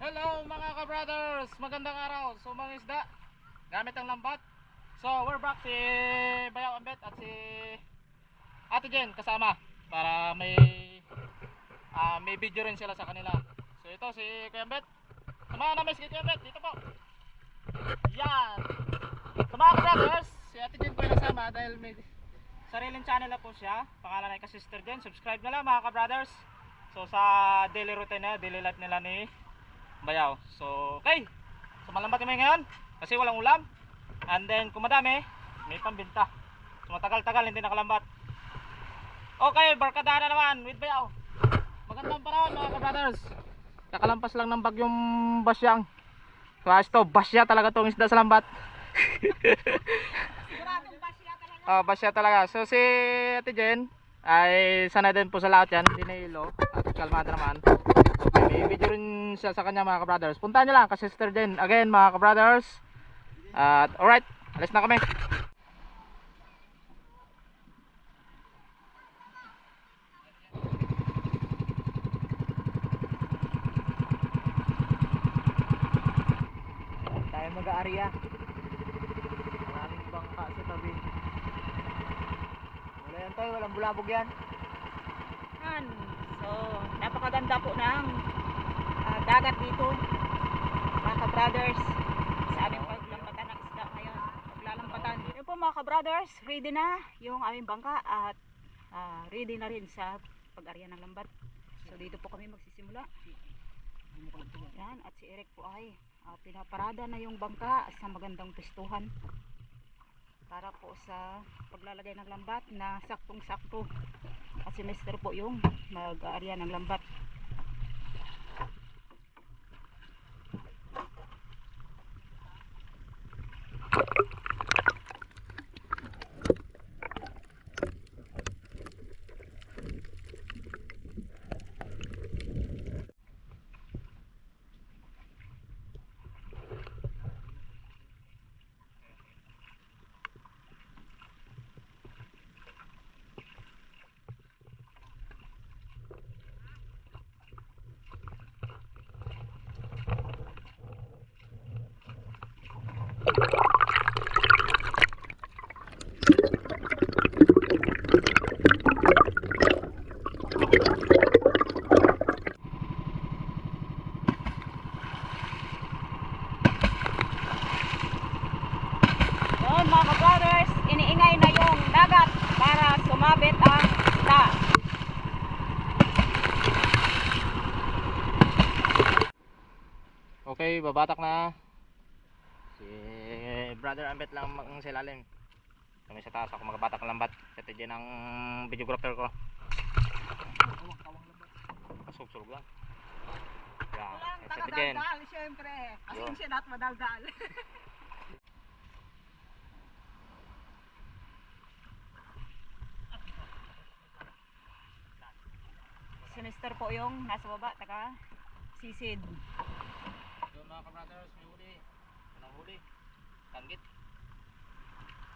Hello mga ka-brothers! Magandang araw! So mga isda, gamit ang lambat. So we're back, si Bayaw Ambet at si Ate Jen kasama para may video rin sila sa kanila. So ito si Kuya Ambet. Samahan namin si Kuya Ambet, dito po. Yan! So mga ka-brothers, si Ate Jen po yung nasama dahil may sariling channel na po siya. Pangalan ay ka-sister Jen. Subscribe na lang mga ka-brothers. So sa daily routine na, daily life nila ni Bayaw. So okay, so malambat kami ngayon kasi walang ulam. And then kung madami, may pambinta. So matagal-tagal hindi nakalambat. Okay, barkada na naman with Bayaw. Magandang panahon mga ka-brothers. Kakalampas lang ng bagyong Basyang. So ito, basya talaga tong isda sa lambat. Siguradong basya talaga. Oh, basya talaga. So si Ate Jen ay sanay din po sa lahat yan, hindi na ilo at kalmada naman. Okay, may video rin siya sa kanya mga ka-brothers. Puntahan nyo lang kasi sister Jen again mga ka-brothers. At alright, alis na kami. Tayo mag-aarya. Maraming bangka sa tabi. Wala yan tayo, walang bulabog yan. So, napakaganda po ng dagat dito, mga ka-brothers, sa aming paglampatan ng isda ngayon. Paglalampatan. Yun po mga ka-brothers, ready na yung aming bangka at ready na rin sa pag-arya ng lambat. So, dito po kami magsisimula. Yan, at si Eric po ay pinaparada na yung bangka sa magandang pistuhan para po sa paglalagay ng lambat na saktong-sakto. At si Mister po yung mag-aarya ng lambat. Yun mga ka-brothers, iniingay na yung dagat para sumabit ang isda. Okay, babatak na. Si Brother Ambet lang ang silalim. Kami sa taas, ako magabatak ng lambat. Ito dyan ang videographer ko. Kasug-sulog lang. Yan, ito dyan. Nakadaldal, syempre. Asensya na't madaldal. Si Mister po yung nasa baba, taka sisid. Doon mga ka-brothers, may huli. Yan ang huli. Danggit.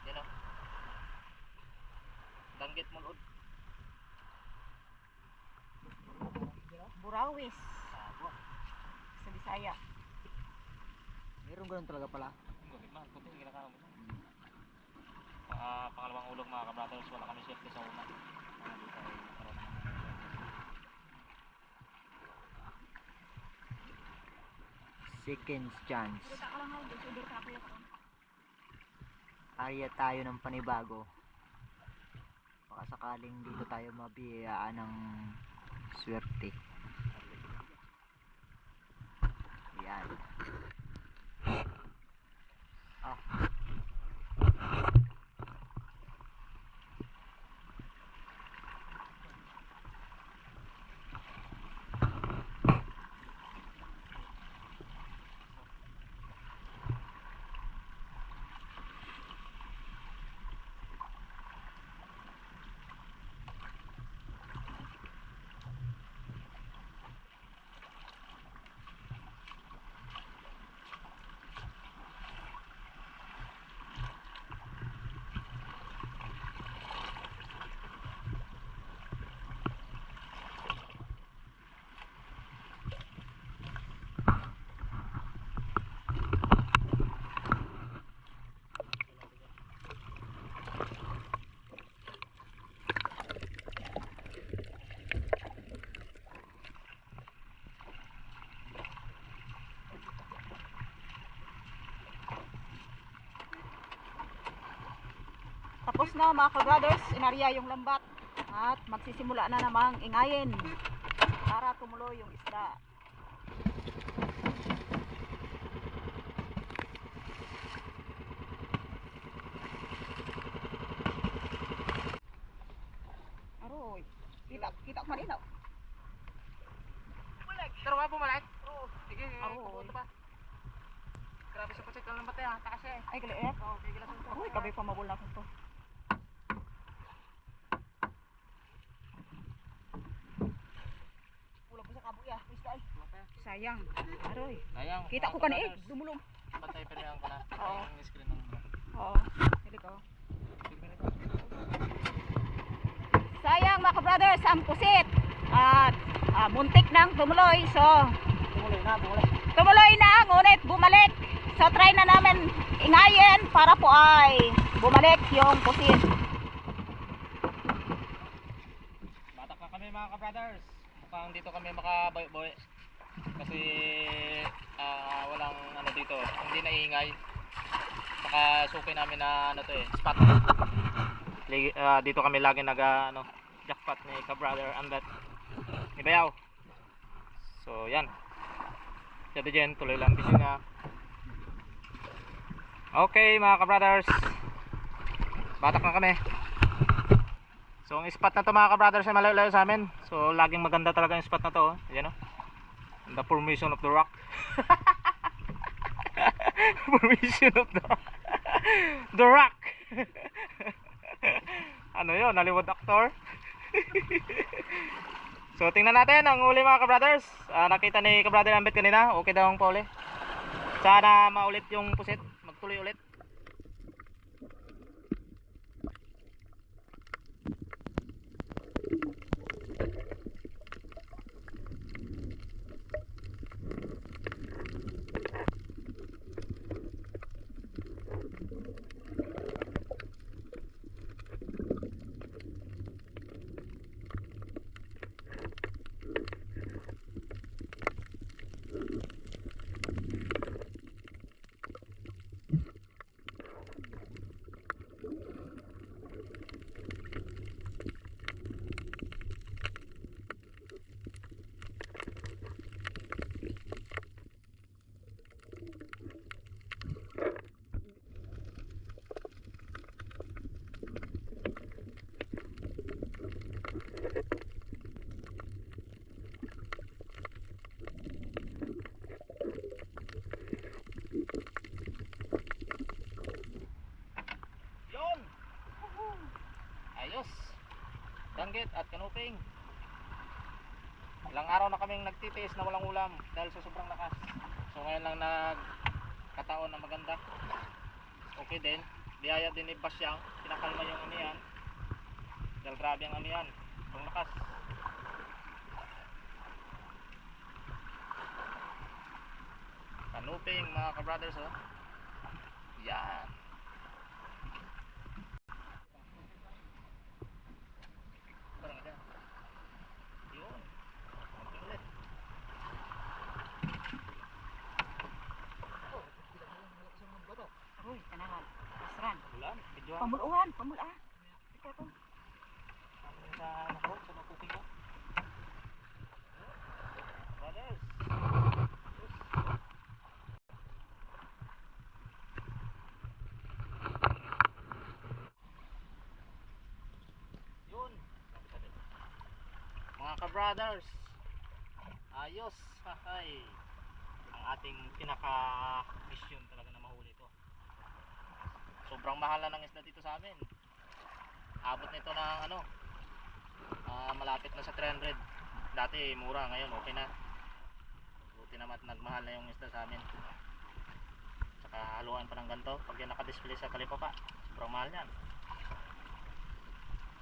Yan o. Danggit mulod. Burawis sa Bisaya. Meron ganun talaga pala. Kunti yung ginakaw mo. Pangalawang ulog mga ka-brothers, wala kami safety sa una. Second chance. Arya tayo ng panibago. Baka sakaling dito tayo mabiyayaan ng swerte. Yan. Ah. ayos na mga ka-brothers, inarya yung lambat at magsisimula na namang ingayin para tumuloy yung isda. Aroy, kita ko malinaw. Pero nga bumalik? Oo. Sige, Aroy. kabuto pa. Grabe sa pusit ng lambat eh, takas eh. Ay, galiit. Oo, tigilan sa Aroy, kabay pa mabul na to. Kulang ko sa kaboy ah, isda ay. Sayang. Aroy. Ayang. Kita ko kani dumulong. Pantay pa rin ko na. Oo. Yung screen ng Oo, dili ko. Sayang mga ka-brothers, ang pusit. At muntik nang tumuloy. So, tumuloy na, ngunit bumalik. So, try na namin ingayin para po ay bumalik yung pusit. Batak na kami mga ka-brothers. Mukhang dito kami makaboy-boy. Kasi walang ano dito, hindi naingay. Saka suki namin na ano to eh, spot. Dito kami lagi jackpot ni ka-brother Ambet. Ni Bayaw. So yan. Jadi Jen, tuloy lang fishing na. Okay mga ka-brothers. Batak na kami. So ang spot na to mga ka-brothers ay malayo-layo sa amin. So laging maganda talaga yung spot na to. Ayan o. The formation of the rock. Formation of the rock. Ano yun? Hollywood actor. So tingnan natin ang huli mga ka-brothers. Nakita ni ka-brother Ambet kanina. Okay daw ang pauli. Sana maulit yung pusit. Magtuloy ulit. Ayos. Danggit at kanuping. Ilang araw na kaming nagtitiis na walang ulam dahil sa sobrang lakas. So ngayon lang nagkataon na maganda. Okay din. Biyaya din ni Basyang. Pinakalma yung amihan. Dahil grabe ang amihan. Sobrang lakas. Kanuping mga ka-brothers oh. Yan. Aroy, kanahan. Asran. Ulam. Video Pamuluhan, pamula. Ito to. sa nako sa makuking mo. Brothers. Yun. Mga ka-brothers. Ayos. Hay. Ang ating pinaka-mission talaga na mahuli ito. Sobrang mahal na ng isda dito sa amin. Abot nito ng malapit na sa 300. Dati mura, ngayon okay na. Buti naman nagmahal na yung isda sa amin. Saka haluan pa ng ganito. Pag yan naka-display sa talipapa, sobrang mahal yan.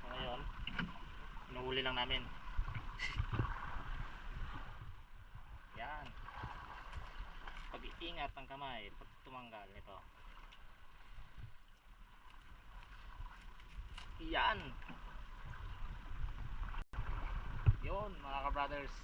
So ngayon, inuhuli lang namin. Yan. Pag-iingat ang kamay pag tumanggal nito. Yan. Yun mga ka-brothers.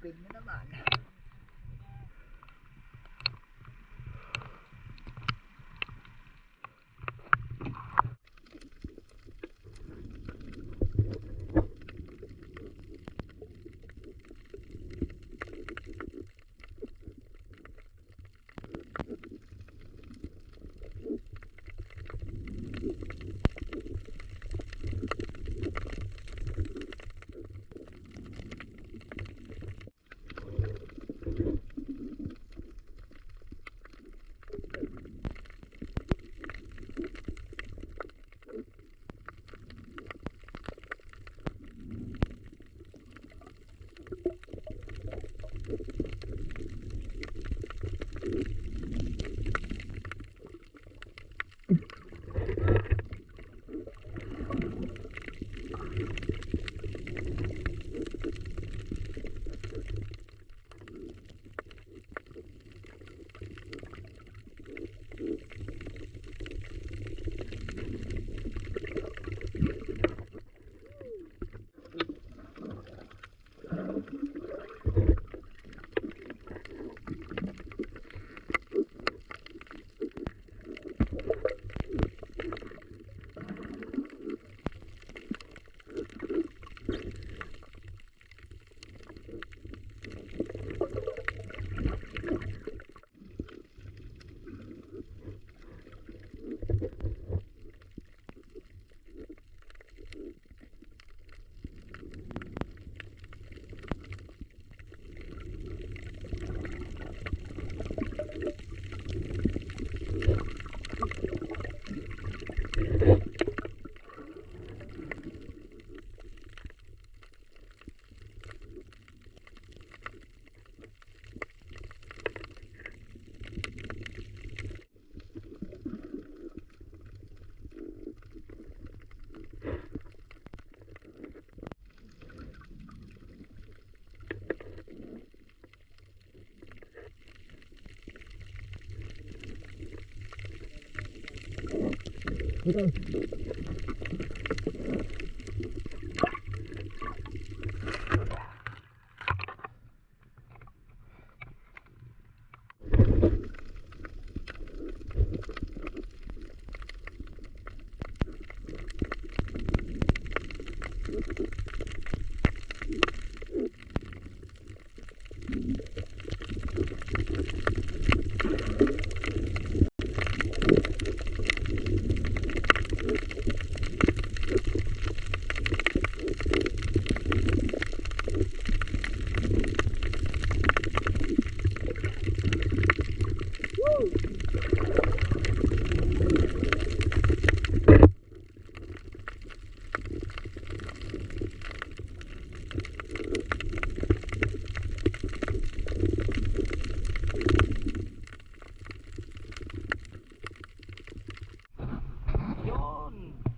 Speed mo naman.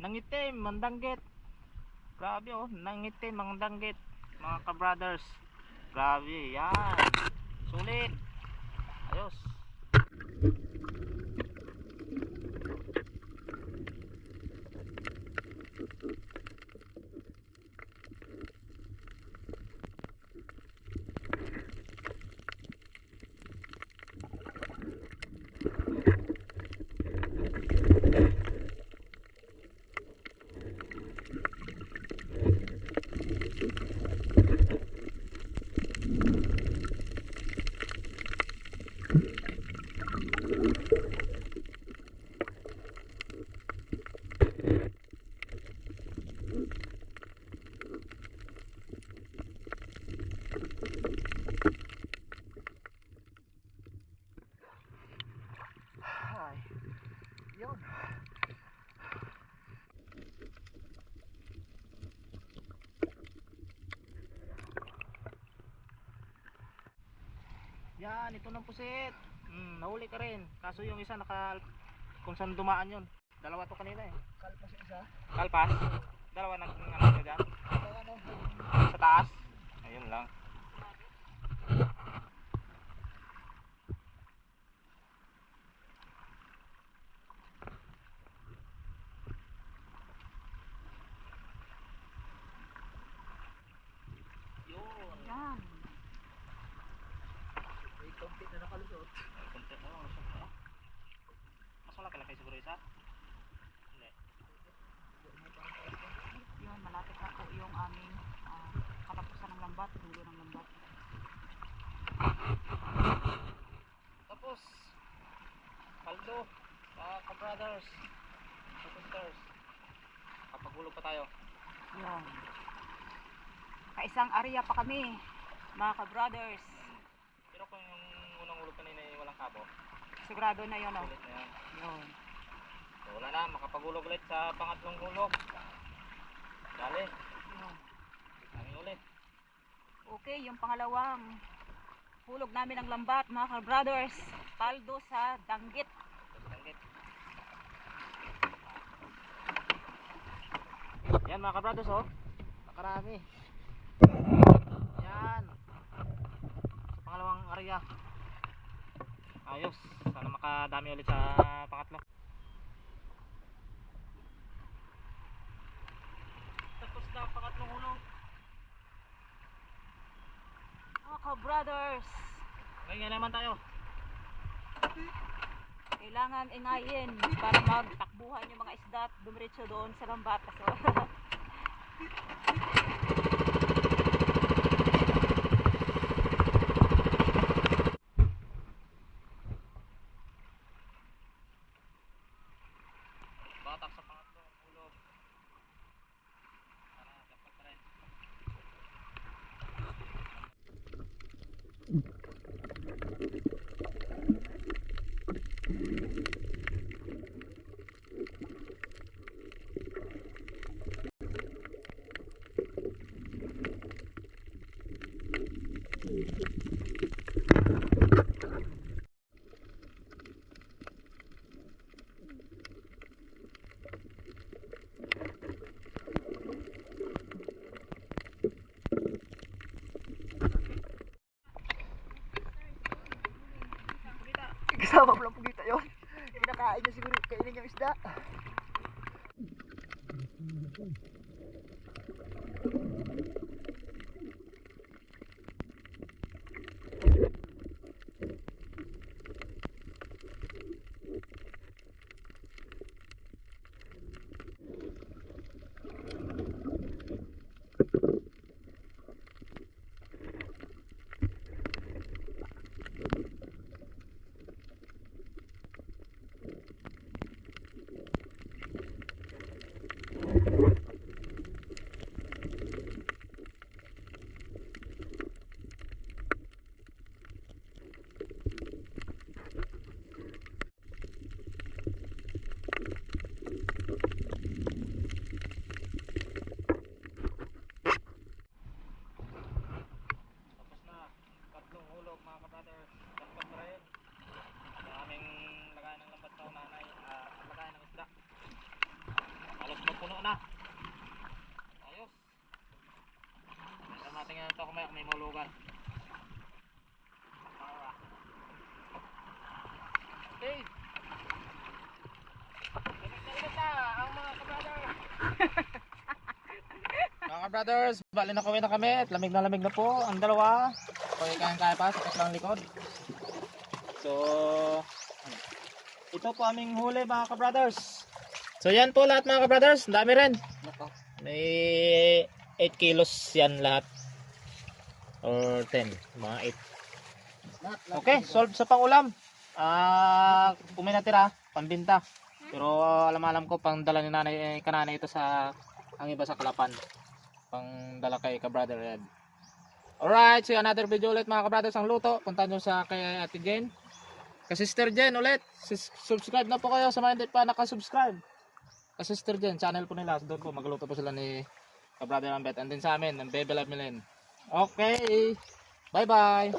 Nangitim, mandanggit. Grabe oh, nangitim, mandanggit. Mga ka-brothers. Grabe, yan. Sulit. Ayos. Ay, yun. Yan, ito ng pusit. Nahuli ka rin. Kaso yung isa kung saan dumaan yun. Dalawa to kanina eh. Kalpas isa. Kalpas. Dalawa ano dyan. Ano? Sa taas. Ayun lang. Yun. Yan. nakalusot. Konti mo, lusot mo. Mas malaki-laki siguro isa. Hindi. Yun, malapit na po yung aming katapusan ng lambat, dulo ng lambat. Tapos, paldo sa ka-brothers, sa sisters. Kapagulog pa tayo. Yun. Kaisang area pa kami, mga ka-brothers. Pero kung yung unang ulog kanina ay walang kabo, Sigurado na yun, oh. ulit na yan. Yun. So, wala na, makapagulog ulit sa pangatlong hulog. Dali, Yun. kami ulit. Okay, yung pangalawang hulog namin ng lambat, mga ka-brothers. Paldo sa Danggit. Tapos tanggit. Yan mga ka-brothers, oh. Nakarami. Yan. Sa pangalawang area. Ayos. Sana makadami ulit sa pangatlo. Tapos na ang pangatlong hulog. Mga ka-brothers, Ngayon naman tayo. kailangan ingayin para magtakbuhan yung mga isda at dumiretso doon sa lambat. So, Batak sa pangatlong hulog. Sana dapat pa rin. Kasama mo lang pugita yun. Kinakain niya siguro, kainin yung isda. Tapos na, tatlong hulog mga ka-brothers. Dapat pa rin. Ang aming lagayan ng lambat sa nanay, ang lagayan ng isda. Halos mapuno na. Ayos. Tama tingnan ito kung may mahulugan. Para. Okay. Init na ang mga ka-brothers. Mga ka-brothers, bali na kami at lamig na po ang dalawa. Kaya kaya pa sa kaslang likod. So, ito po aming huli mga ka-brothers. So yan po lahat mga ka-brothers, ang dami rin. May 8 kilos yan lahat. Or 10, mga 8. Okay, solve sa pangulam. Kung may natira, pambinta. Pero alam ko pang dala ni nanay kananay ito sa ang iba sa Kalapan. Pang dala kay ka-brother Red. Alright, so another video ulit mga ka-brothers ang luto. Punta nyo sa kay Ate Jen. Kay Sister Jen ulit. Subscribe na po kayo sa mga hindi pa nakasubscribe. Kay Sister Jen, channel po nila. Doon po magluto po sila ni ka-brother Ambet. And din sa amin, ng Baby Love Milen. Okay. Bye bye.